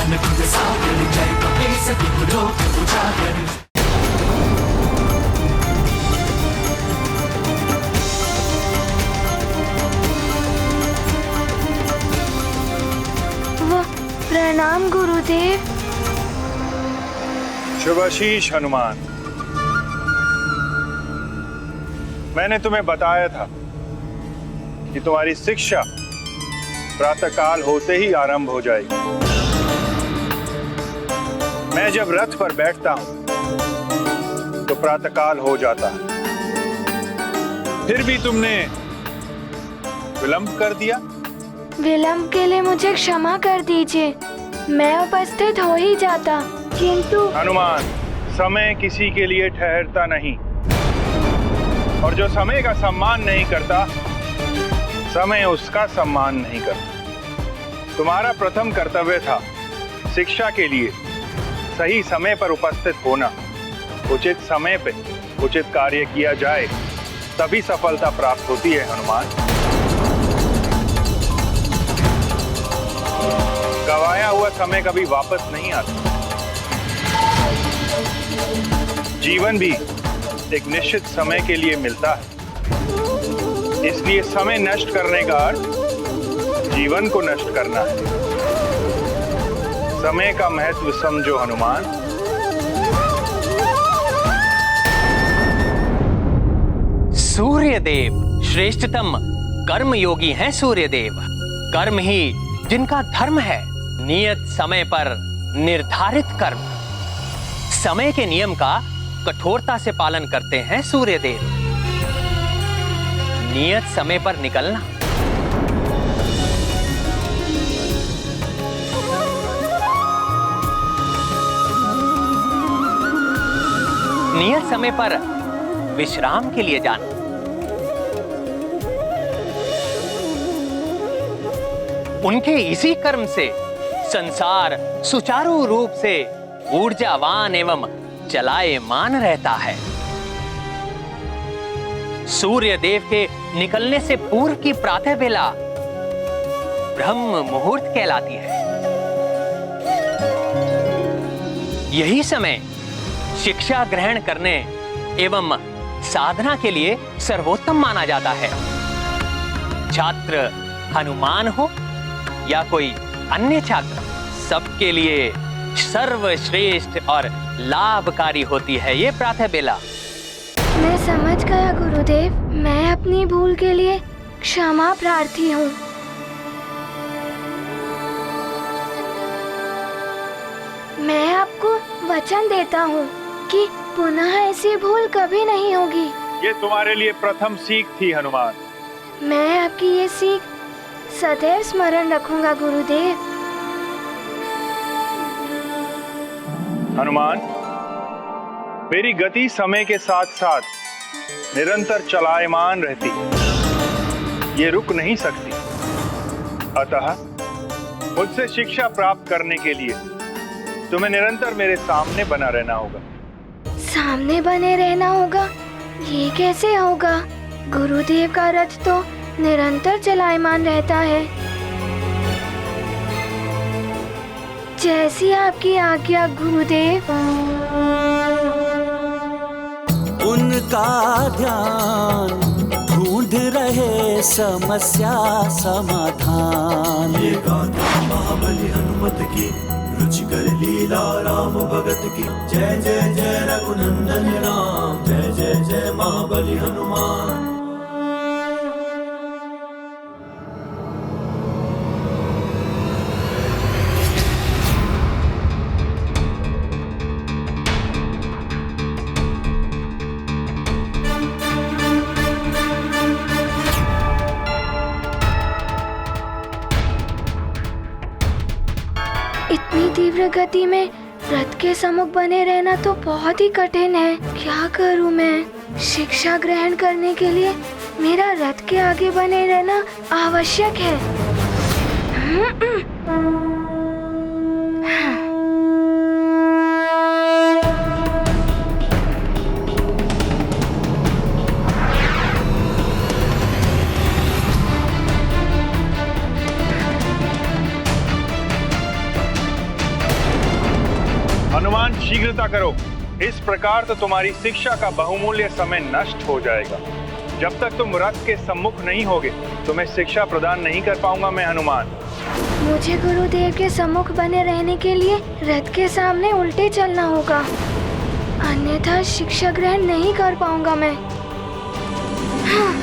ज्ञान गुण सागर जय कपीस तिहु लोक उजागर। प्रणाम गुरुदेव। शुभाशीष हनुमान, मैंने तुम्हें बताया था कि तुम्हारी शिक्षा प्रातःकाल होते ही आरंभ हो जाएगी। मैं जब रथ पर बैठता हूं तो प्रातःकाल हो जाता है, फिर भी तुमने विलंब कर दिया। विलंब के लिए मुझे क्षमा कर दीजिए, मैं उपस्थित हो ही जाता, किंतु हनुमान, समय किसी के लिए ठहरता नहीं, और जो समय का सम्मान नहीं करता, समय उसका सम्मान नहीं करता। तुम्हारा प्रथम कर्तव्य था शिक्षा के लिए सही समय पर उपस्थित होना। उचित समय पे उचित कार्य किया जाए तभी सफलता प्राप्त होती है हनुमान। गवाया हुआ समय कभी वापस नहीं आता। जीवन भी एक निश्चित समय के लिए मिलता है, इसलिए समय नष्ट करने का अर्थ जीवन को नष्ट करना है। समय का महत्व समझो हनुमान। सूर्यदेव श्रेष्ठतम कर्मयोगी हैं। सूर्यदेव कर्म ही जिनका धर्म है। नियत समय पर निर्धारित कर्म, समय के नियम का कठोरता से पालन करते हैं सूर्यदेव। नियत समय पर निकलना, नियत समय पर विश्राम के लिए जाना, उनके इसी कर्म से संसार सुचारू रूप से ऊर्जावान एवं चलायमान रहता है। सूर्य देव के निकलने से पूर्व की प्रातः बेला ब्रह्म मुहूर्त कहलाती है। यही समय शिक्षा ग्रहण करने एवं साधना के लिए सर्वोत्तम माना जाता है। छात्र हनुमान हो या कोई अन्य छात्र, सबके लिए सर्वश्रेष्ठ और लाभकारी होती है ये प्रातः बेला। मैं समझ गया गुरुदेव, मैं अपनी भूल के लिए क्षमा प्रार्थी हूँ। मैं आपको वचन देता हूँ कि पुनः ऐसी भूल कभी नहीं होगी। ये तुम्हारे लिए प्रथम सीख थी हनुमान। मैं आपकी ये सीख सदैव स्मरण रखूंगा गुरुदेव। हनुमान, मेरी गति समय के साथ साथ निरंतर चलायमान रहती, ये रुक नहीं सकती। अतः मुझसे शिक्षा प्राप्त करने के लिए तुम्हें निरंतर मेरे सामने बना रहना होगा। सामने बने रहना होगा? ये कैसे होगा? गुरुदेव का रथ तो निरंतर चलायमान रहता है। जैसी आपकी आज्ञा गुरुदेव। उनका ध्यान ढूंढ रहे समस्या समाधान। ये गाथा महाबली हनुमत की, रुचिकर लीला राम भगत की। जय जय जय रघुनंदन राम, जय जय जय महाबली हनुमान। इतनी तीव्र गति में रथ के सम्मुख बने रहना तो बहुत ही कठिन है। क्या करूं मैं? शिक्षा ग्रहण करने के लिए मेरा रथ के आगे बने रहना आवश्यक है। हनुमान शीघ्रता करो, इस प्रकार तो तुम्हारी शिक्षा का बहुमूल्य समय नष्ट हो जाएगा। जब तक तुम रथ के सम्मुख नहीं होगे तुम्हें शिक्षा प्रदान नहीं कर पाऊंगा मैं हनुमान। मुझे गुरुदेव के सम्मुख बने रहने के लिए रथ के सामने उल्टे चलना होगा, अन्यथा शिक्षा ग्रहण नहीं कर पाऊंगा मैं। हाँ।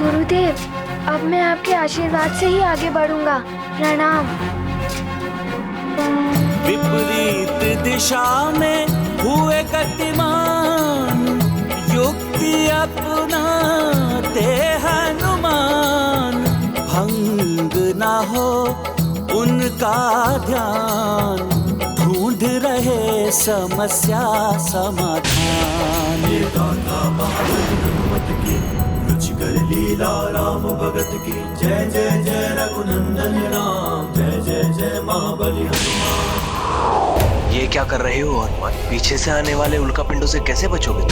गुरुदेव, अब मैं आपके आशीर्वाद से ही आगे बढ़ूंगा। प्रणाम। विपरीत दिशा में हुए गतिमान, युक्ति अपनाते हनुमान, भंग ना हो उनका ध्यान, ढूंढ रहे समस्या समाधान। ये गाथा महाबली हनुमत की, रुचिकर लीला राम भगत की। जय जय जय रघुनंदन राम, जय जय जय महाबली हनुमान। ये क्या कर रहे हो हनुमान? पीछे से आने वाले उल्कापिंडों से कैसे बचोगे तुम?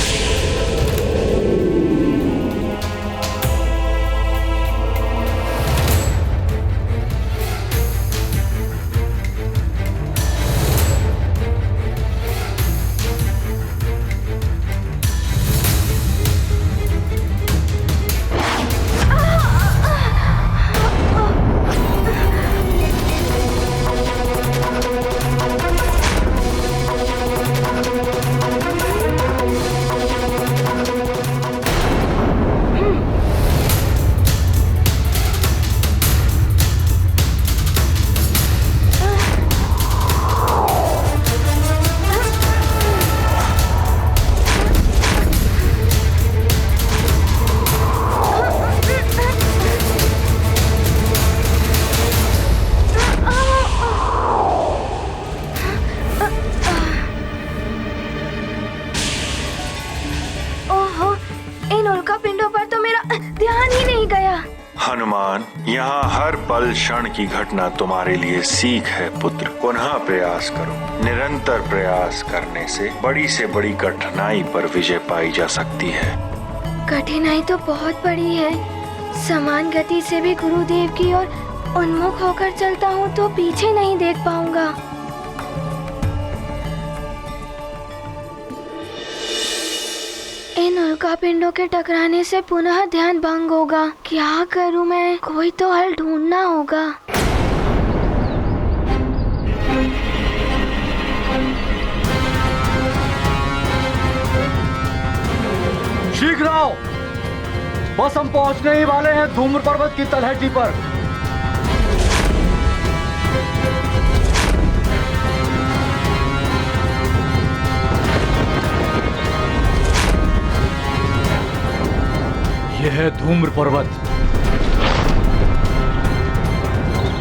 हनुमान, यहाँ हर पल क्षण की घटना तुम्हारे लिए सीख है पुत्र। पुनः प्रयास करो। निरंतर प्रयास करने से बड़ी कठिनाई पर विजय पाई जा सकती है। कठिनाई तो बहुत बड़ी है। समान गति से भी गुरुदेव की ओर उन्मुख होकर चलता हूँ तो पीछे नहीं देख पाऊंगा। इन उल्कापिंडों के टकराने से पुनः ध्यान भंग होगा। क्या करूं मैं? कोई तो हल ढूंढना होगा। शीघ्र आओ, बस हम पहुंचने ही वाले हैं धूम्र पर्वत की तलहटी पर। यह है धूम्र पर्वत।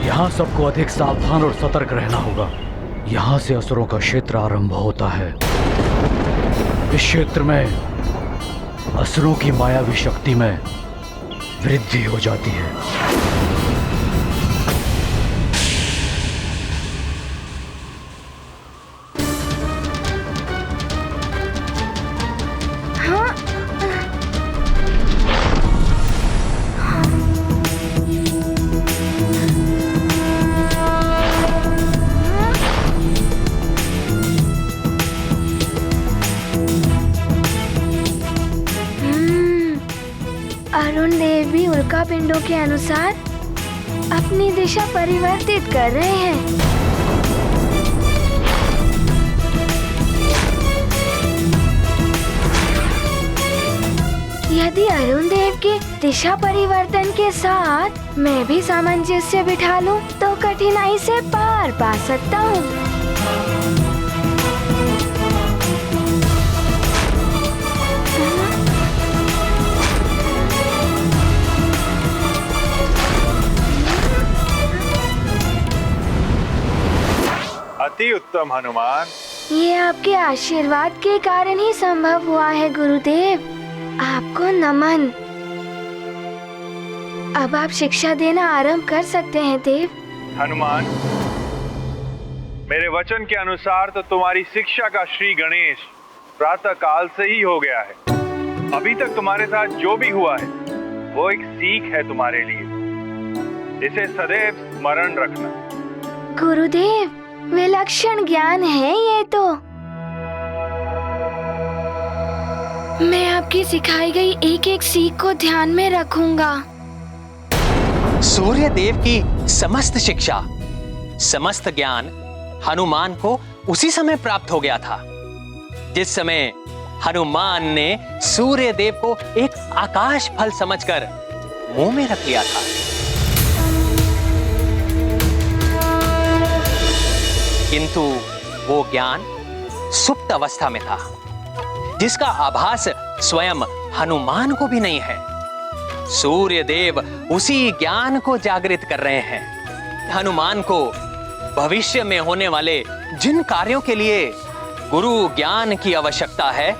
यहाँ सबको अधिक सावधान और सतर्क रहना होगा। यहाँ से असुरों का क्षेत्र आरंभ होता है। इस क्षेत्र में असुरों की मायावी शक्ति में वृद्धि हो जाती है। अरुण देव भी उल्कापिंडों के अनुसार अपनी दिशा परिवर्तित कर रहे हैं। यदि अरुण देव के दिशा परिवर्तन के साथ मैं भी सामंजस्य बिठा लूं, तो कठिनाई से पार पा सकता हूँ। अति उत्तम हनुमान। ये आपके आशीर्वाद के कारण ही संभव हुआ है गुरुदेव। आपको नमन। अब आप शिक्षा देना आरंभ कर सकते हैं देव। हनुमान, मेरे वचन के अनुसार तो तुम्हारी शिक्षा का श्री गणेश प्रातः काल से ही हो गया है। अभी तक तुम्हारे साथ जो भी हुआ है वो एक सीख है तुम्हारे लिए। इसे सदैव स्मरण रखना। गुरुदेव, विलक्षण ज्ञान है ये तो। मैं आपकी सिखाई गई एक एक सीख को ध्यान में रखूंगा। सूर्य देव की समस्त शिक्षा, समस्त ज्ञान हनुमान को उसी समय प्राप्त हो गया था जिस समय हनुमान ने सूर्य देव को एक आकाश फल समझकर मुंह में रख लिया था। किंतु वो ज्ञान सुप्त अवस्था में था, जिसका आभास स्वयं हनुमान को भी नहीं है। सूर्य देव उसी ज्ञान को जागृत कर रहे हैं। हनुमान को भविष्य में होने वाले जिन कार्यों के लिए गुरु ज्ञान की आवश्यकता है,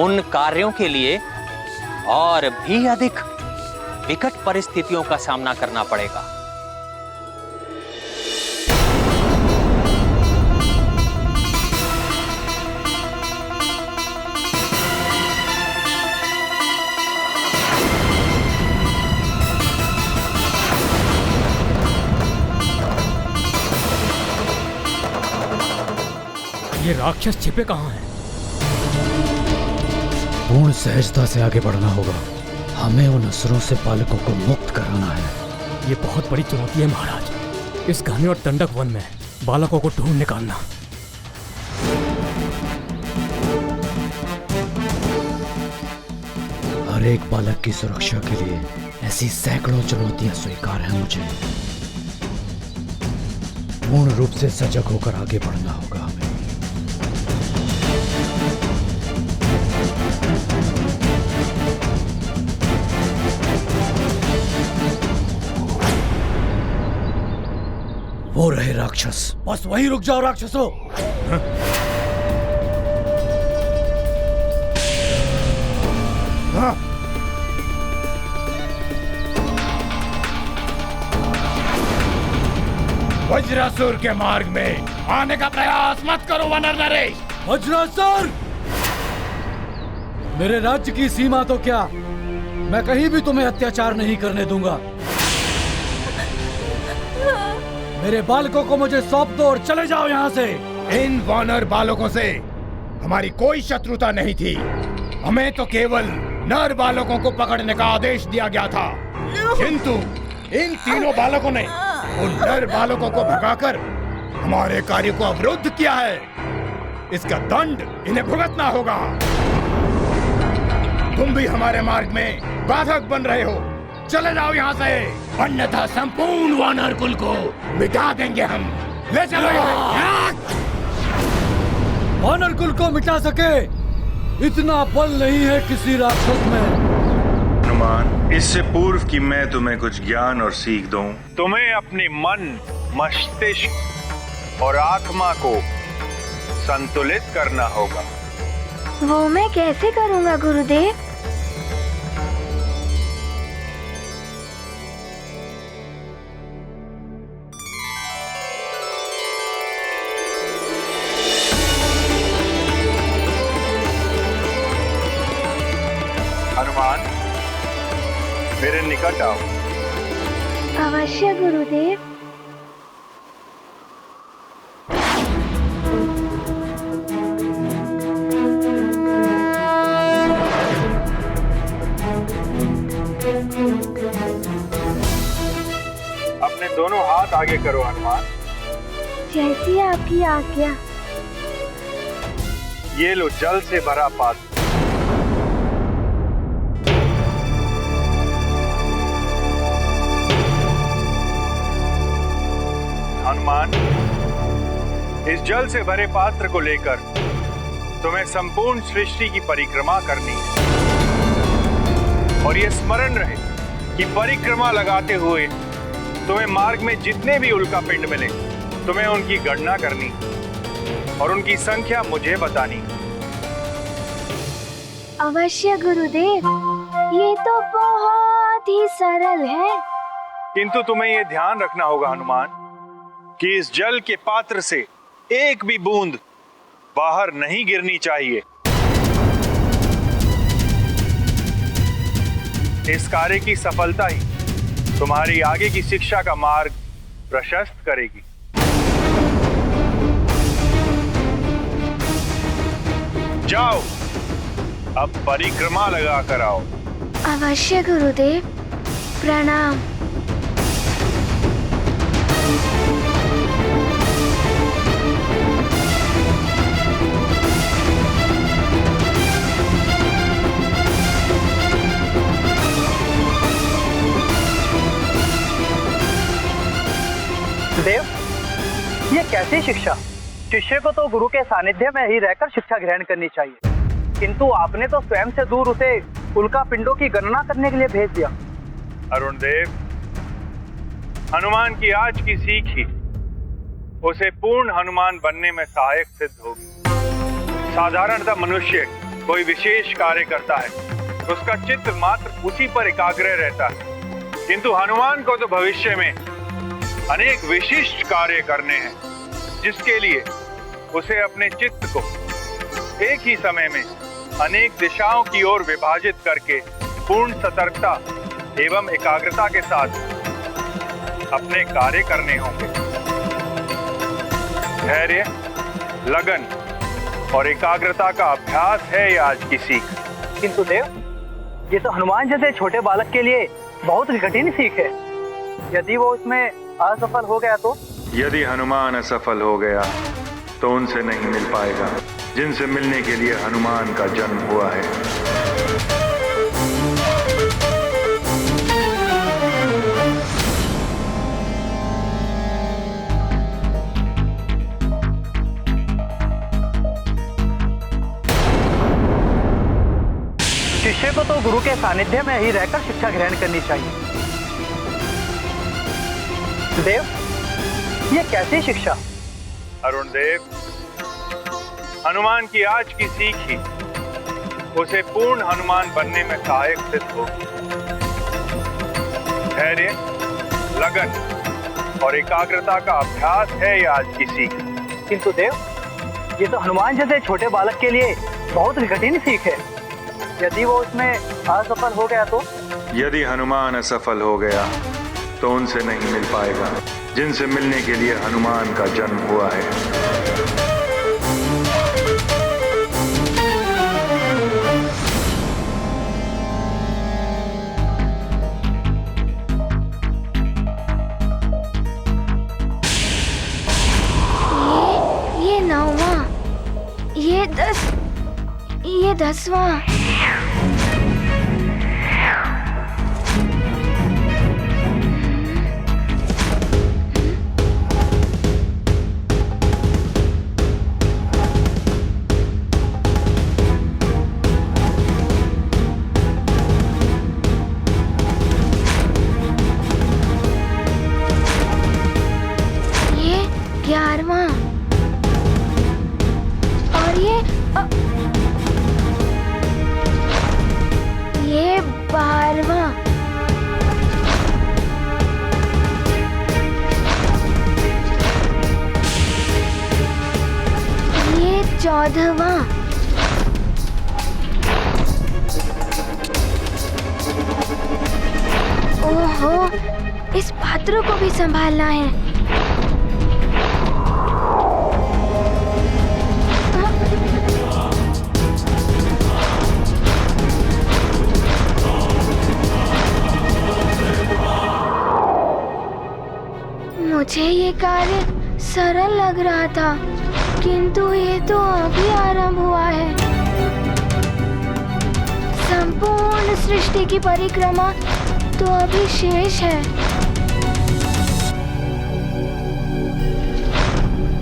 उन कार्यों के लिए और भी अधिक विकट परिस्थितियों का सामना करना पड़ेगा। ये राक्षस छिपे कहाँ हैं? पूर्ण सहजता से आगे बढ़ना होगा। हमें उन असुरों से बालकों को मुक्त कराना है। ये बहुत बड़ी चुनौती है महाराज। इस घने और दंडक वन में बालकों को ढूंढ निकालना। हर एक बालक की सुरक्षा के लिए ऐसी सैकड़ों चुनौतियां स्वीकार हैं मुझे। पूर्ण रूप से सजग होकर आगे बढ़ना होगा हमें। वो रहे राक्षस। बस वहीं रुक जाओ राक्षसों। हाँ। वज्रासुर के मार्ग में आने का प्रयास मत करो वानर नरेश। वज्रासुर! मेरे राज्य की सीमा तो क्या, मैं कहीं भी तुम्हें अत्याचार नहीं करने दूंगा। मेरे बालकों को मुझे सौंप दो और चले जाओ यहाँ से। इन वानर बालकों से हमारी कोई शत्रुता नहीं थी। हमें तो केवल नर बालकों को पकड़ने का आदेश दिया गया था, किंतु इन तीनों बालकों ने उन नर बालकों को भगाकर हमारे कार्य को अवरुद्ध किया है। इसका दंड इन्हें भुगतना होगा। तुम भी हमारे मार्ग में बाधक बन रहे हो। चले जाओ यहाँ से, अन्यथा संपूर्ण वानर कुल को मिटा देंगे हम। ले चलो। वानर कुल को मिटा सके इतना बल नहीं है किसी राक्षस में। हनुमान, इससे पूर्व कि मैं तुम्हें कुछ ज्ञान और सीख दूं, तुम्हें अपने मन, मस्तिष्क और आत्मा को संतुलित करना होगा। वो मैं कैसे करूँगा गुरुदेव? हनुमान, मेरे निकट आओ। अवश्य गुरुदेव। अपने दोनों हाथ आगे करो हनुमान। जैसी आपकी आज्ञा। ये लो जल से भरा पात्र। हनुमान, इस जल से भरे पात्र को लेकर तुम्हें संपूर्ण सृष्टि की परिक्रमा करनी है। और ये स्मरण रहे कि परिक्रमा लगाते हुए तुम्हें मार्ग में जितने भी उल्कापिंड मिले, तुम्हें उनकी गणना करनी और उनकी संख्या मुझे बतानी। अवश्य गुरुदेव, ये तो बहुत ही सरल है। किंतु तुम्हें यह ध्यान रखना होगा हनुमान कि इस जल के पात्र से एक भी बूंद बाहर नहीं गिरनी चाहिए। इस कार्य की सफलता ही तुम्हारी आगे की शिक्षा का मार्ग प्रशस्त करेगी। जाओ, अब परिक्रमा लगा कर आओ। अवश्य गुरुदेव, प्रणाम। देव, ये कैसी शिक्षा? शिष्य को तो गुरु के सानिध्य में ही रहकर शिक्षा ग्रहण करनी चाहिए, किंतु आपने तो स्वयं से दूर उसे उल्का पिंडों की गणना करने के लिए भेज दिया। अरुण देव, हनुमान की आज की सीख ही उसे पूर्ण हनुमान बनने में सहायक सिद्ध होगी। साधारणतः मनुष्य कोई विशेष कार्य करता है, उसका चित्त मात्र उसी पर एकाग्र रहता है, किंतु हनुमान को तो भविष्य में अनेक विशिष्ट कार्य करने हैं, जिसके लिए उसे अपने चित्त को एक ही समय में अनेक दिशाओं की ओर विभाजित करके पूर्ण सतर्कता एवं एकाग्रता के साथ अपने कार्य करने होंगे। धैर्य, लगन और एकाग्रता का अभ्यास है ये आज की सीख। किंतु देव, ये तो हनुमान जैसे छोटे बालक के लिए बहुत ही कठिन सीख है। यदि वो उसमें असफल हो गया तो? यदि हनुमान असफल हो गया तो उनसे नहीं मिल पाएगा जिनसे मिलने के लिए हनुमान का जन्म हुआ है। शिष्य को तो गुरु के सानिध्य में ही रहकर शिक्षा ग्रहण करनी चाहिए। देव, ये कैसी शिक्षा? अरुण देव, हनुमान की आज की सीख ही उसे पूर्ण हनुमान बनने में सहायक सिद्ध होगी। धैर्य, लगन और एकाग्रता का अभ्यास है ये आज की सीख। किंतु देव, ये तो हनुमान जैसे छोटे बालक के लिए बहुत ही कठिन सीख है। यदि वो उसमें असफल हो गया तो? यदि हनुमान असफल हो गया तो उनसे नहीं मिल पाएगा जिनसे मिलने के लिए हनुमान का जन्म हुआ है। ये 9वां, ये 10वां। ये 11वां और ये 12वां। ये 14वां। ओहो, इस पात्र को भी संभालना है। मुझे ये कार्य सरल लग रहा था, किंतु ये तो अभी आरंभ हुआ है। संपूर्ण सृष्टि की परिक्रमा तो अभी शेष है,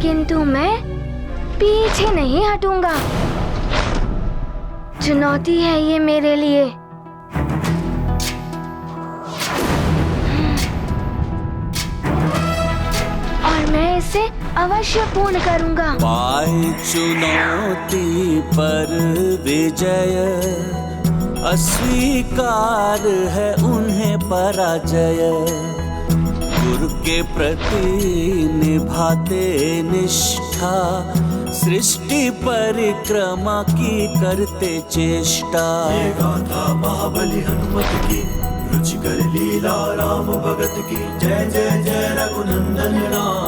किंतु मैं पीछे नहीं हटूंगा। चुनौती है ये मेरे लिए। और मैं इसे अवश्य पूर्ण करूंगा। पाए चुनौती पर विजय, अस्वीकार है उन्हें पराजय। गुरु के प्रति निभाते निष्ठा, सृष्टि परिक्रमा की करते चेष्टा। ये गाथा महाबली हनुमत की, रुचिकर लीला राम भगत की जय जय जय रघुनंदन राम